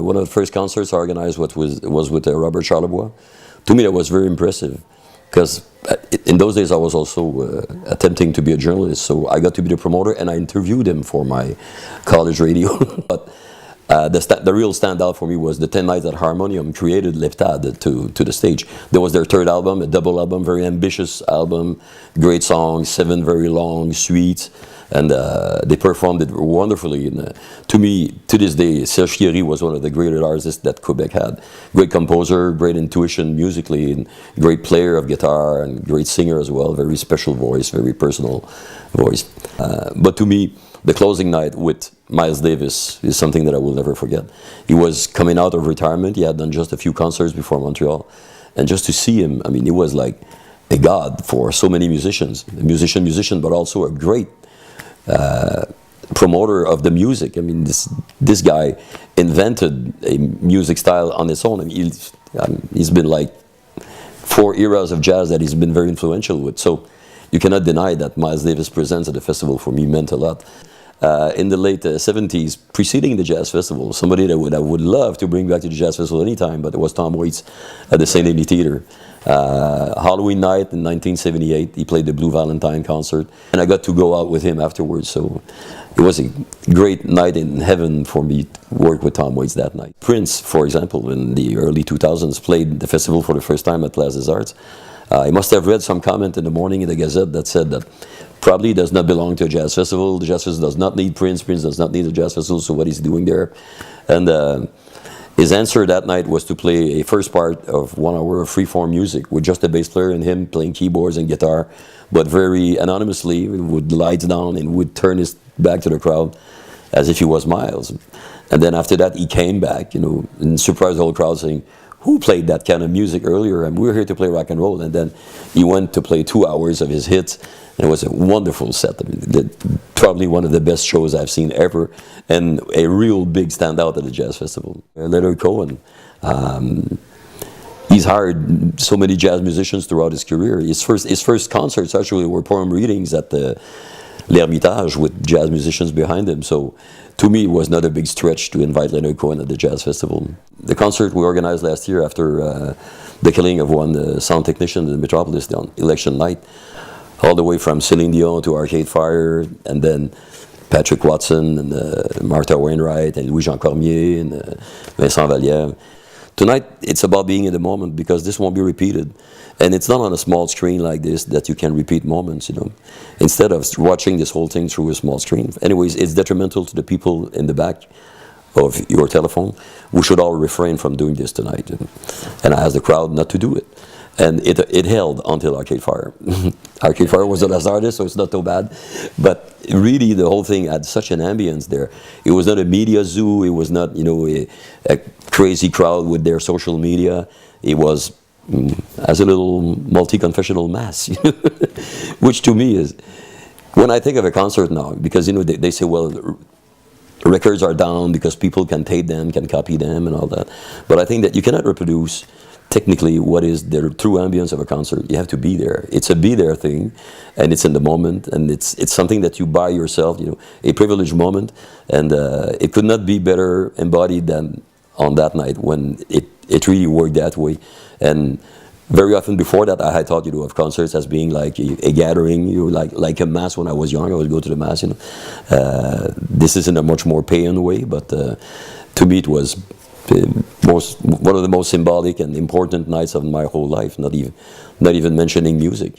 One of the first concerts I organized was with Robert Charlebois. To me, that was very impressive because in those days I was also attempting to be a journalist, so I got to be the promoter and I interviewed him for my college radio. But the real standout for me was the 10 Nights at Harmonium created Leptade to the stage. That was their third album, a double album, very ambitious album, great songs, 7 very long suites, and they performed it wonderfully. And, to me, to this day, Serge Thierry was one of the greatest artists that Quebec had. Great composer, great intuition musically, and great player of guitar, and great singer as well, very special voice, very personal voice. But to me, the closing night with Miles Davis is something that I will never forget. He was coming out of retirement. He had done just a few concerts before Montreal. And just to see him, I mean, he was like a god for so many musicians. A musician, but also a great promoter of the music. I mean, this guy invented a music style on its own. I mean, he's been like 4 eras of jazz that he's been very influential with. So you cannot deny that Miles Davis Presents at the festival for me meant a lot. In the late 70s, preceding the Jazz Festival, somebody that I would love to bring back to the Jazz Festival anytime, but it was Tom Waits at the St. Denis Theatre. Halloween night in 1978, he played the Blue Valentine concert, and I got to go out with him afterwards, so it was a great night in heaven for me to work with Tom Waits that night. Prince, for example, in the early 2000s, played the festival for the first time at Place des Arts. I must have read some comment in the morning in the Gazette that said that probably does not belong to a jazz festival. The jazz festival does not need Prince. Prince does not need a jazz festival, so what he's doing there. And his answer that night was to play a first part of 1 hour of freeform music with just a bass player and him playing keyboards and guitar, but very anonymously, with lights down, and would turn his back to the crowd as if he was Miles. And then after that, he came back, and surprised the whole crowd saying, "Who played that kind of music earlier? And we're here to play rock and roll." And then he went to play 2 hours of his hits, and it was a wonderful set. I mean, probably one of the best shows I've seen ever, and a real big standout at the Jazz Festival. Leonard Cohen, he's hired so many jazz musicians throughout his career. His first concerts actually were poem readings at the L'Hermitage with jazz musicians behind him. So to me, it was not a big stretch to invite Leonard Cohen at the Jazz Festival. The concert we organized last year after the killing of one sound technician in the Metropolis on election night, all the way from Céline Dion to Arcade Fire, and then Patrick Watson, and Martha Wainwright, and Louis-Jean Cormier, and Vincent Vallière. Tonight, it's about being in the moment, because this won't be repeated. And it's not on a small screen like this that you can repeat moments, Instead of watching this whole thing through a small screen. Anyways, it's detrimental to the people in the back of your telephone. We should all refrain from doing this tonight. And I asked the crowd not to do it. And it held until Arcade Fire. Arcade Fire was the last artist, so it's not so bad. But really, the whole thing had such an ambience there. It was not a media zoo. It was not, a crazy crowd with their social media. It was as a little multi-confessional mass, which to me is, when I think of a concert now, because they say, well, records are down because people can tape them, can copy them, and all that. But I think that you cannot reproduce technically what is the true ambience of a concert. You have to be there. It's a be there thing, and it's in the moment, and it's something that you buy yourself, a privileged moment, and it could not be better embodied than on that night when it really worked that way. And very often before that, I had thought, of concerts as being like a gathering, like a mass. When I was young, I would go to the mass. This is in a much more paying way, but to me, it was one of the most symbolic and important nights of my whole life. Not even mentioning music.